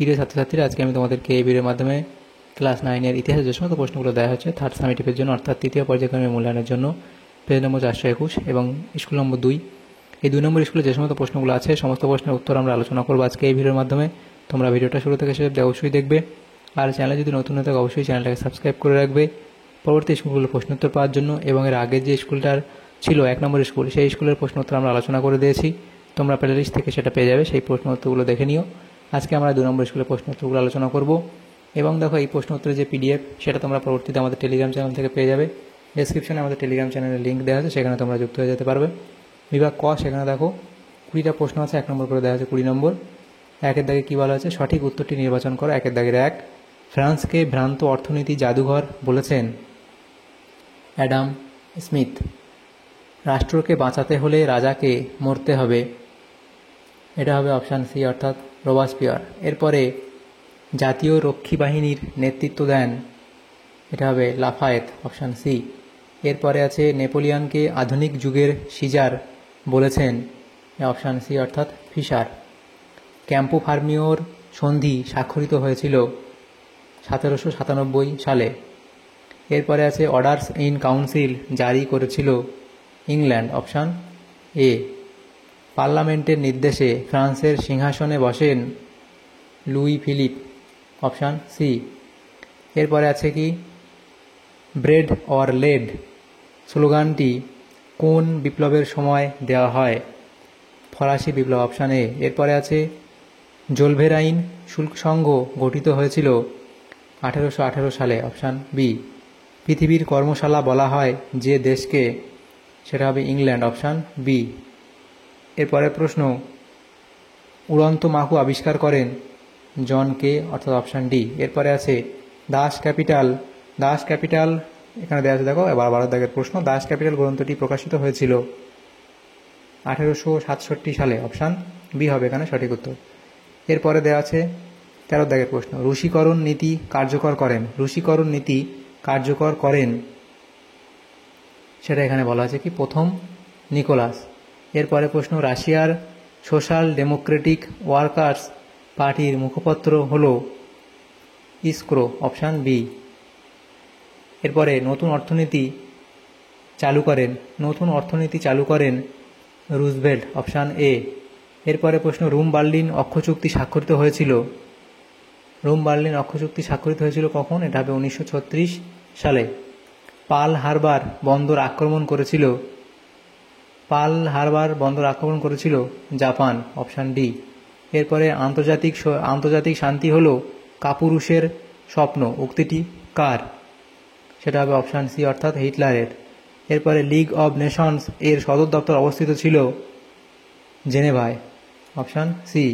প্রিয় ছাত্রছাত্রীরা, আজকে আমি তোমাদেরকে এই ভিডিওর মাধ্যমে ক্লাস 9-এর ইতিহাসের যে সমস্ত প্রশ্নগুলো দেওয়া হচ্ছে থার্ড সামেটিভের জন্য, অর্থাৎ তৃতীয় পর্যায়ক্রমের মূল্যায়নের জন্য, পেজ নম্বর 421 এবং স্কুল নম্বর 2, এই 2 নম্বর স্কুলে যে সমস্ত প্রশ্নগুলো আছে সমস্ত প্রশ্নের উত্তর আমরা আলোচনা করবো আজকে এই ভিডিওর মাধ্যমে। তোমরা ভিডিওটা শুরু থেকে শেষ অবধি অবশ্যই দেখবে, আর চ্যানেলে যদি নতুন হয়ে থাকে অবশ্যই চ্যানেলটাকে সাবস্ক্রাইব করে রাখবে পরবর্তী স্কুলগুলো প্রশ্নোত্তর পাওয়ার জন্য। এবং এর আগের যে স্কুলটার ছিল 1 নম্বর স্কুল, সেই স্কুলের প্রশ্নোত্তর আমরা আলোচনা করে দিয়েছি, তোমরা প্লেলিস্ট থেকে সেটা পেয়ে যাবে, সেই প্রশ্নোত্তরগুলো দেখে নিও। আজকে আমরা 2 নম্বর স্কুলের প্রশ্নোত্তরগুলো আলোচনা করব। এবং দেখো, এই প্রশ্নোত্তরের যে পিডিএফ সেটা তোমরা পরবর্তীতে আমাদের টেলিগ্রাম চ্যানেল থেকে পেয়ে যাবে। ডেসক্রিপশনে আমাদের টেলিগ্রাম চ্যানেলের লিঙ্ক দেওয়া আছে, সেখানে তোমরা যুক্ত হয়ে যেতে পারবে। বিভাগ ক, সেখানে দেখো 20টা প্রশ্ন আছে, 1 নম্বর করে দেওয়া আছে 20 নম্বর। 1-এর দাগে কী বলা আছে? সঠিক উত্তরটি নির্বাচন করো। 1-এর দাগের 1, ফ্রান্সকে ভ্রান্ত অর্থনীতি জাদুঘর বলেছেন অ্যাডাম স্মিথ। রাষ্ট্রকে বাঁচাতে হলে রাজাকে মরতে হবে, এটা হবে অপশান সি, অর্থাৎ রোবাসপিয়ার। এরপরে জাতীয় রক্ষী বাহিনীর নেতৃত্ব দেন, এটা হবে লাফায়েত, অপশান সি। এরপরে আছে নেপোলিয়নকে আধুনিক যুগের সিজার বলেছেন, অপশান সি, অর্থাৎ ফিশার। ক্যাম্পো ফার্মিওর সন্ধি স্বাক্ষরিত হয়েছিল 1797 সালে। এরপরে আছে অর্ডার্স ইন কাউন্সিল জারি করেছিল ইংল্যান্ড, অপশান এ। পার্লামেন্টের নির্দেশে ফ্রান্সের সিংহাসনে বসেন লুই ফিলিপ, অপশান সি। এরপরে আছে কি, ব্রেড অর লেড স্লোগানটি কোন বিপ্লবের সময় দেওয়া হয়? ফরাসি বিপ্লব, অপশান এ। এরপরে আছে জোলভেরাইন শুল্ক সংঘ গঠিত হয়েছিল 1818 সালে, অপশান বি। পৃথিবীর কর্মশালা বলা হয় যে দেশকে, সেটা হবে ইংল্যান্ড, অপশান বি। এরপরের প্রশ্ন, উড়ন্ত মাকু আবিষ্কার করেন জন কে, অর্থাৎ অপশান ডি। এরপরে আছে দাস ক্যাপিটাল এখানে দেওয়া আছে, দেখো 12 দাগের প্রশ্ন। দাস ক্যাপিটাল গ্রন্থটি প্রকাশিত হয়েছিল 1867 সালে, অপশান বি হবে এখানে সঠিক উত্তর। এরপরে দেওয়া আছে 13 দাগের প্রশ্ন, রুশিকরণ নীতি কার্যকর করেন, সেটা এখানে বলা আছে কি, প্রথম নিকোলাস। এরপরে প্রশ্ন, রাশিয়ার সোশ্যাল ডেমোক্রেটিক ওয়ার্কার্স পার্টির মুখপত্র হল ইস্ক্রো, অপশান বি। এরপরে নতুন অর্থনীতি চালু করেন রুজভেল্ট, অপশান এ। এরপরে প্রশ্ন, রোম বার্লিন অক্ষ চুক্তি স্বাক্ষরিত হয়েছিল কখন? এটা হবে 1936 সালে। পার্ল হারবার বন্দর আক্রমণ করেছিল জাপান, অপশান ডি। এরপরে আন্তর্জাতিক শান্তি হল কাপুরুষের স্বপ্ন, উক্তিটি কার? সেটা হবে অপশান সি, অর্থাৎ হিটলারের। এরপরে লিগ অব নেশনস এর সদর দপ্তর অবস্থিত ছিল জেনেভায়, অপশান সি।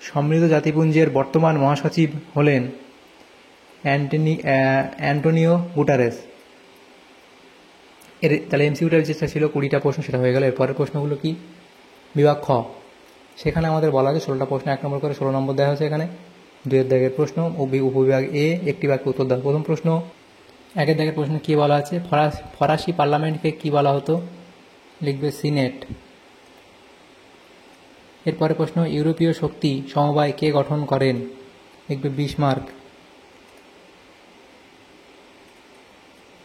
সমৃদ্ধ জাতিপুঞ্জের বর্তমান মহাসচিব হলেন অ্যান্টোনিও গুটারেস। তাহলে এমসিকিউটার যেটা ছিল 20টা প্রশ্ন, সেটা হয়ে গেল। এরপরের প্রশ্নগুলো কি? বিভাগ খ, সেখানে আমাদের বলা আছে 16টা প্রশ্ন, 1 নম্বর করে 16 নম্বর দেওয়া হয়েছে এখানে। 2-এর দাগের প্রশ্ন, উপবিভাগ এ, একটি বাক্যে উত্তর দাও। প্রথম প্রশ্ন, 1-এর দাগের প্রশ্ন কি বলা আছে? ফরাসি পার্লামেন্টকে কি বলা হতো? লিখবে সিনেট। এরপরে প্রশ্ন, ইউরোপীয় শক্তি সমবায় কে গঠন করেন? লিখবে বিসমার্ক।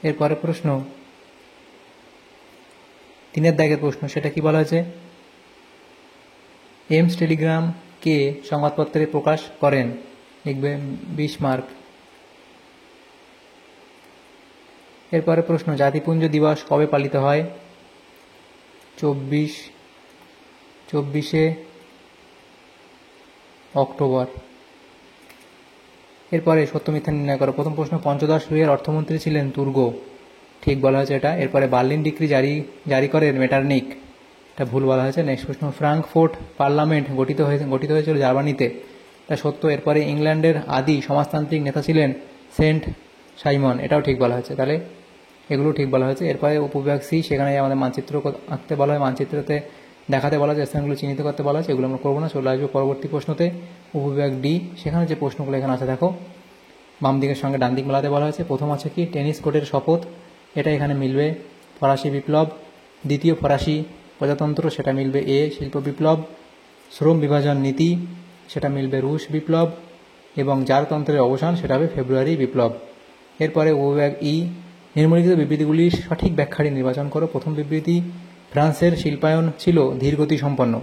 এরপরে প্রশ্ন, 3-এর দাগের প্রশ্ন, সেটা কি বলা হয়েছে? এমস টেলিগ্রাম কে সংবাদপত্রে প্রকাশ করেন? লিখবে বিসমার্ক। এরপরে প্রশ্ন, জাতিপুঞ্জ দিবস কবে পালিত হয়? 24শে অক্টোবর। এরপরে সত্য মিথ্যা নির্ণয় করো। প্রথম প্রশ্ন, পঞ্চদশ লুইয়ের অর্থমন্ত্রী ছিলেন তুর্গ, ঠিক বলা হয়েছে এটা। এরপরে বার্লিন ডিক্রি জারি করেন মেটারনিক, এটা ভুল বলা হয়েছে। নেক্সট প্রশ্ন, ফ্রাঙ্কফুর্ট পার্লামেন্ট গঠিত হয়েছিল জার্মানিতে, এটা সত্য। এরপরে ইংল্যান্ডের আদি সমাজতান্ত্রিক নেতা ছিলেন সেন্ট সাইমন, এটাও ঠিক বলা হয়েছে। তাহলে এগুলো ঠিক বলা হয়েছে। এরপরে উপবিভাগ সি, সেখানে আমাদের মানচিত্র আঁকতে বলা হয়, মানচিত্রতে দেখাতে বলা হয়, স্থানগুলো চিহ্নিত করতে বলা হয়েছে, এগুলো আমরা করবো না, চলে আসবো পরবর্তী প্রশ্নতে। উপবিভাগ ডি, সেখানে যে প্রশ্নগুলো এখানে আছে দেখো, বাম দিকের সঙ্গে ডান দিক মেলাতে বলা হয়েছে। প্রথম আছে কি, টেনিস কোর্টের শপথ, এটা এখানে মিলবে ফরাসি বিপ্লব। দ্বিতীয় ফরাসি প্রজাতন্ত্র, সেটা মিলবে এ, শিল্প বিপ্লব। শ্রম বিভাজন নীতি, সেটা মিলবে রুশ বিপ্লব। এবং জারতন্ত্রের অবসান সেটা হবে ফেব্রুয়ারি বিপ্লব। এরপরে ওবিভাগ ই, নিম্নলিখিত বিবৃতিগুলির সঠিক ব্যাখ্যাটি নির্বাচন করো। প্রথম বিবৃতি, ফ্রান্সের শিল্পায়ন ছিল ধীরগতি সম্পন্ন।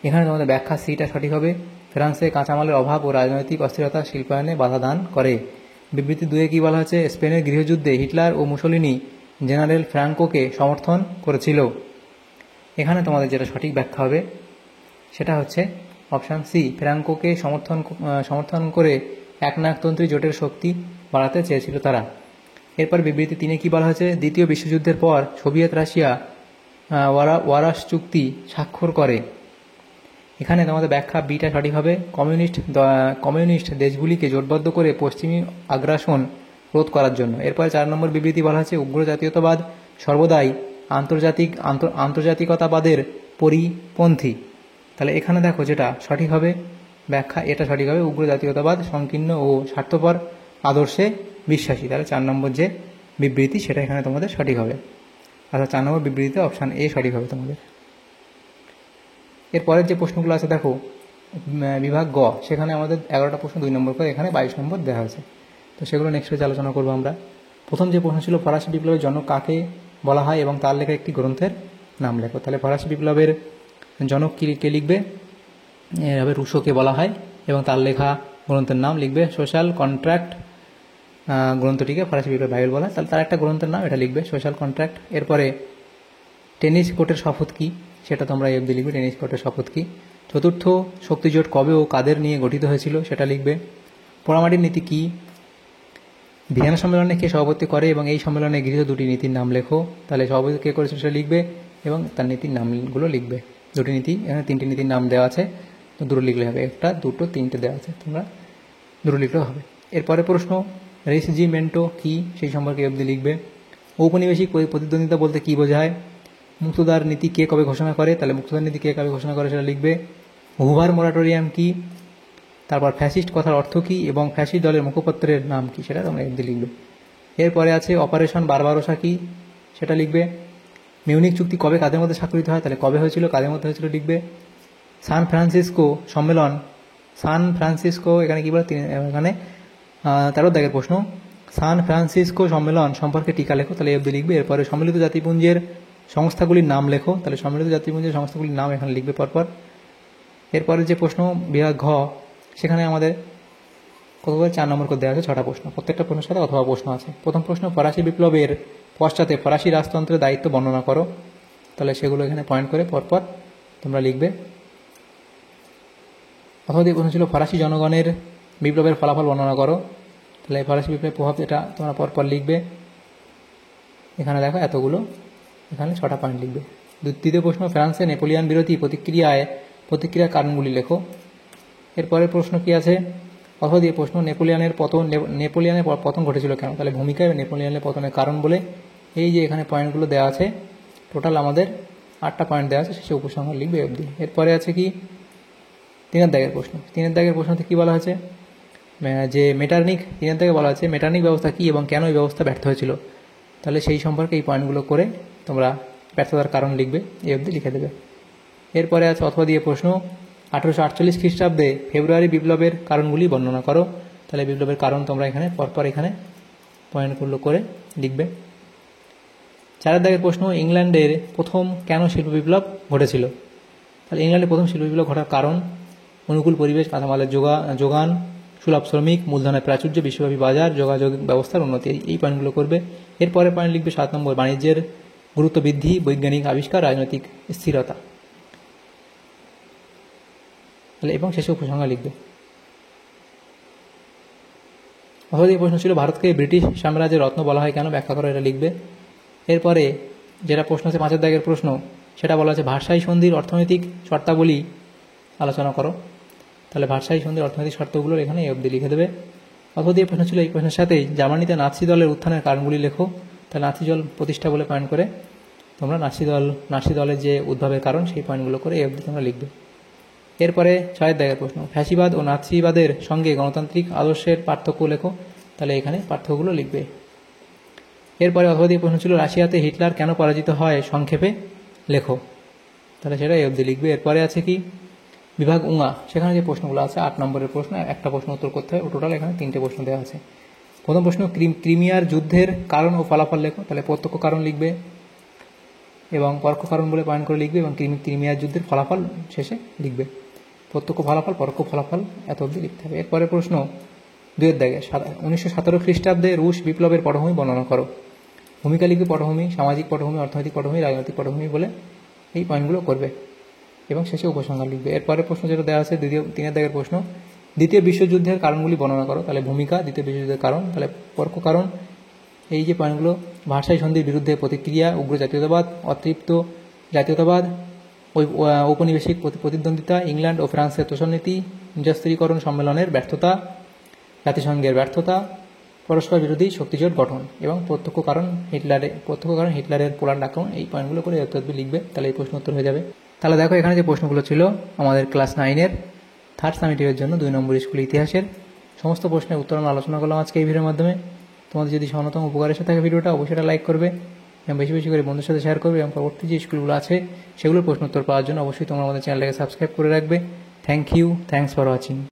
এখানে তোমাদের ব্যাখ্যা সিটা সঠিক হবে। ফ্রান্সে কাঁচামালের অভাব ও রাজনৈতিক অস্থিরতা শিল্পায়নে বাধা দান করে। বিবৃতি 2 কি বলা হয়েছে, স্পেনের গৃহযুদ্ধে হিটলার ও মুসোলিনি জেনারেল ফ্রাঙ্কোকে সমর্থন করেছিল। এখানে তোমাদের যেটা সঠিক ব্যাখ্যা হবে সেটা হচ্ছে অপশান সি, ফ্রাঙ্কোকে সমর্থন করে একনায়কতন্ত্রী জোটের শক্তি বাড়াতে চেয়েছিল তারা। এরপর বিবৃতি 3 কি বলা হয়েছে, দ্বিতীয় বিশ্বযুদ্ধের পর সোভিয়েত রাশিয়া ওয়ারাশ চুক্তি স্বাক্ষর করে। এখানে তোমাদের ব্যাখ্যা বিটা সঠিক হবে। কমিউনিস্ট দেশগুলিকে জোটবদ্ধ করে পশ্চিমী আগ্রাসন রোধ করার জন্য। এরপরে 4 নম্বর বিবৃতি বলা হয়েছে, উগ্র জাতীয়তাবাদ সর্বদাই আন্তর্জাতিকতাবাদের পরিপন্থী। তাহলে এখানে দেখো যেটা সঠিক হবে ব্যাখ্যা, এটা সঠিক হবে, উগ্র জাতীয়তাবাদ সংকীর্ণ ও স্বার্থপর আদর্শে বিশ্বাসী। তাহলে 4 নম্বর যে বিবৃতি সেটা এখানে তোমাদের সঠিক হবে। অর্থাৎ 4 নম্বর বিবৃতিতে অপশান এ সঠিক হবে তোমাদের। এরপরের যে প্রশ্নগুলো আছে দেখো, বিভাগ গ, সেখানে আমাদের 11টা প্রশ্ন 2 নম্বর করে, এখানে 22 নম্বর দেওয়া হয়েছে। তো সেগুলো নেক্সট পেজে আলোচনা করবো আমরা। প্রথম যে প্রশ্ন ছিল, ফরাসি বিপ্লবের জনক কাকে বলা হয় এবং তার লেখা একটি গ্রন্থের নাম লেখো। তাহলে ফরাসি বিপ্লবের জনক কে লিখবে, এভাবে রুশোকে বলা হয়, এবং তার লেখা গ্রন্থের নাম লিখবে সোশ্যাল কন্ট্রাক্ট। গ্রন্থটিকে ফরাসি বিপ্লব বাইবেল বলা হয়, তাহলে তার একটা গ্রন্থের নাম এটা লিখবে সোশ্যাল কন্ট্রাক্ট। এরপরে টেনিস কোর্টের শপথ কি, সেটা তোমরা এফ দিয়ে লিখবে, টেনিস কোর্টের শপথ কি। চতুর্থ শক্তিজোট কবে ও কাদের নিয়ে গঠিত হয়েছিল সেটা লিখবে। পোড়ামাটির নীতি কি, ভিয়েনা সম্মেলনে কে সভাপতি করে এবং এই সম্মেলনে গৃহীত 2টি নীতির নাম লেখো। তাহলে সভাপতি কে করেছিল সেটা লিখবে এবং তার নীতির নামগুলো লিখবে। 2টি নীতি, এখানে 3টি নীতির নাম দেওয়া আছে, তো 2 লিখলে হবে, 1, 2, 3টে দেওয়া আছে, তোমরা 2 লিখলেও হবে। এরপরে প্রশ্ন, রেসিজিমেন্টো কি, সেই সম্পর্কে এফ দিয়ে লিখবে। ঔপনিবেশিক প্রতিদ্বন্দ্বিতা বলতে কি বোঝায়। মুক্তদার নীতি কে কবে ঘোষণা করে, তাহলে মুক্তদার নীতি কে কবে ঘোষণা করে সেটা লিখবে। হুভার মোরাটোরিয়াম কি, তারপর ফ্যাসিস্ট কথার অর্থ কী এবং ফ্যাসিস্ট দলের মুখপত্রের নাম কি, সেটা তোমরা এফ দিয়ে লিখবে। এরপরে আছে অপারেশন বারবারোসা কি, সেটা লিখবে। মিউনিক চুক্তি কবে কাদের মধ্যে স্বাক্ষরিত হয়, তাহলে কবে হয়েছিল, কাদের মধ্যে হয়েছিল লিখবে। সান ফ্রান্সিসকো সম্মেলন, এখানে কী বলে, এখানে 13 দাগের প্রশ্ন, সান ফ্রান্সিসকো সম্মেলন সম্পর্কে টিকা লেখো, তাহলে এফ দিয়ে লিখবে। এরপরে সম্মিলিত জাতিপুঞ্জের সংস্থাগুলির নাম লেখো, তাহলে সম্মিলিত জাতিপুঞ্জের সংস্থাগুলির নাম এখানে লিখবে পরপর। এরপরে যে প্রশ্ন বিভাগ ঘ, সেখানে আমাদের কতগুলো 4 নম্বর করে দেওয়া আছে, 6টা প্রশ্ন, প্রত্যেকটা প্রশ্নের সাথে অথবা প্রশ্ন আছে। প্রথম প্রশ্ন, ফরাসি বিপ্লবের পশ্চাতে ফরাসি রাজতন্ত্রের দায়িত্ব বর্ণনা করো, তাহলে সেগুলো এখানে পয়েন্ট করে পরপর তোমরা লিখবে। অথবা দিয়ে প্রশ্ন ছিল, ফরাসি জনগণের বিপ্লবের ফলাফল বর্ণনা করো, তাহলে ফরাসি বিপ্লবের প্রভাব এটা তোমরা পরপর লিখবে। এখানে দেখো এতগুলো, এখানে 6টা পয়েন্ট লিখবে। দ্বিতীয় প্রশ্ন, ফ্রান্সে নেপোলিয়ান বিরোধী প্রতিক্রিয়ার কারণগুলি লেখো। এরপরের প্রশ্ন কি আছে, অথবা দিয়ে প্রশ্ন, নেপোলিয়ানের পতন ঘটেছিল কেন, তাহলে ভূমিকায় নেপোলিয়ানের পতনের কারণ বলে এই যে এখানে পয়েন্টগুলো দেওয়া আছে, টোটাল আমাদের 8টা পয়েন্ট দেওয়া আছে, শেষে উপসংহার লিখবে অবধি। এরপরে আছে কি 3 দাগের প্রশ্ন। 3 দাগের প্রশ্নতে কী বলা হয়েছে, যে মেটারনিক, 3 দাগে বলা আছে মেটারনিক ব্যবস্থা কী এবং কেন এই ব্যবস্থা ব্যর্থ হয়েছিল, তাহলে সেই সম্পর্কে এই পয়েন্টগুলো করে তোমরা ব্যর্থতার কারণ লিখবে, এই অবধি লিখে দেবে। এরপরে আছে অথবা দিয়ে প্রশ্ন, 1848 খ্রিস্টাব্দে ফেব্রুয়ারি বিপ্লবের কারণগুলি বর্ণনা করো, তাহলে বিপ্লবের কারণ তোমরা এখানে পরপর এখানে পয়েন্টগুলো করে লিখবে। 4 দাগের প্রশ্ন, ইংল্যান্ডের প্রথম কেন শিল্প বিপ্লব ঘটেছিল, তাহলে ইংল্যান্ডে প্রথম শিল্প বিপ্লব ঘটার কারণ অনুকূল পরিবেশ, কাঁচামালের যোগান, সুলভ শ্রমিক, মূলধনের প্রাচুর্য, বিশ্বব্যাপী বাজার, যোগাযোগ ব্যবস্থার উন্নতি, এই পয়েন্টগুলো করবে। এরপরে পয়েন্ট লিখবে 7 নম্বর, বাণিজ্যের গুরুত্ব বৃদ্ধি, বৈজ্ঞানিক আবিষ্কার, রাজনৈতিক স্থিরতা, তাহলে এবং শেষে উপসংহার লিখবে। অথবা এই প্রশ্ন ছিল, ভারতকে ব্রিটিশ সাম্রাজ্যের রত্ন বলা হয় কেন, ব্যাখ্যা করো, এটা লিখবে। এরপরে যেটা প্রশ্ন আছে 5 দাগের প্রশ্ন, সেটা বলা আছে ভার্সাই সন্ধির অর্থনৈতিক শর্তাবলী আলোচনা করো, তাহলে ভার্সাই সন্ধির অর্থনৈতিক শর্তগুলো এখানে এই অবধি লিখে দেবে। অথবা এই প্রশ্ন ছিল, এই প্রশ্নের সাথেই জার্মানিতে নাৎসি দলের উত্থানের কারণগুলি লেখো, তাহলে নাৎসি দল প্রতিষ্ঠা বলে পয়েন্ট করে তোমরা নাৎসি দলের যে উদ্ভবের কারণ সেই পয়েন্টগুলো করে এই অবধি তোমরা লিখবে। এরপরে 6 দাগের প্রশ্ন, ফ্যাসিবাদ ও নাৎসিবাদের সঙ্গে গণতান্ত্রিক আদর্শের পার্থক্য লেখো, তাহলে এখানে পার্থক্যগুলো লিখবে। এরপরে অথবা দিয়ে প্রশ্ন ছিল, রাশিয়াতে হিটলার কেন পরাজিত হয় সংক্ষেপে লেখো, তাহলে সেটা এই অবধি লিখবে। এরপরে আছে কি বিভাগ উঙা, সেখানে যে প্রশ্নগুলো আছে 8 নম্বরের প্রশ্ন, একটা প্রশ্ন উত্তর করতে হয়। টোটাল এখানে 3টে প্রশ্ন দেওয়া আছে। প্রথম প্রশ্ন, ক্রিমিয়ার যুদ্ধের কারণ ও ফলাফল লেখো। তাহলে প্রত্যক্ষ কারণ লিখবে এবং পরোক্ষ কারণ বলে পয়েন্ট করে লিখবে এবং ক্রিমিয়ার যুদ্ধের ফলাফল শেষে লিখবে। প্রত্যক্ষ ফলাফল, পরোক্ষ ফলাফল এত অবধি লিখতে হবে। এরপরে প্রশ্ন 2 দাগে, 1917 খ্রিস্টাব্দে রুশ বিপ্লবের পটভূমি বর্ণনা করো। ভূমিকা লিখবে পটভূমি, সামাজিক পটভূমি, অর্থনৈতিক পটভূমি, রাজনৈতিক পটভূমি বলে এই পয়েন্টগুলো করবে এবং শেষে উপসংহার লিখবে। এরপরে প্রশ্ন যেটা দেওয়া আছে 3 দাগের প্রশ্ন, দ্বিতীয় বিশ্বযুদ্ধের কারণগুলি বর্ণনা করো। তাহলে ভূমিকা, দ্বিতীয় বিশ্বযুদ্ধের কারণ, তাহলে পরোক্ষ কারণ এই যে পয়েন্টগুলো, ভার্সাই সন্ধির বিরুদ্ধে প্রতিক্রিয়া, উগ্র জাতীয়তাবাদ, অতৃপ্ত জাতীয়তাবাদ, ঔপনিবেশিক প্রতিদ্বন্দ্বিতা, ইংল্যান্ড ও ফ্রান্সের তোষণনীতি, নিরস্ত্রীকরণ সম্মেলনের ব্যর্থতা, জাতিসংঘের ব্যর্থতা, পরস্পর বিরোধী শক্তিজোট গঠন এবং প্রত্যক্ষ কারণ হিটলারের পোল্যান্ড আক্রমণ। এই পয়েন্টগুলো করে লিখবে, তাহলে এই প্রশ্ন উত্তর হয়ে যাবে। তাহলে দেখো এখানে যে প্রশ্নগুলো ছিল আমাদের ক্লাস 9-এর থার্ড সামেটিভের জন্য 2 নম্বর স্কুল ইতিহাসের সমস্ত প্রশ্নের উত্তর আমরা আলোচনা করলাম আজকে এই ভিডিওর মাধ্যমে। তোমাদের যদি সামান্যতম উপকার এসে থাকে ভিডিওটা অবশ্যই লাইক করবে এবং বেশি বেশি করে বন্ধুদের সাথে শেয়ার করবে এবং পরবর্তী যে স্কুলগুলো আছে সেগুলোর প্রশ্ন উত্তর পাওয়ার জন্য অবশ্যই তোমরা আমাদের চ্যানেলটাকে সাবস্ক্রাইব করে রাখবে। Thank you, thanks for watching.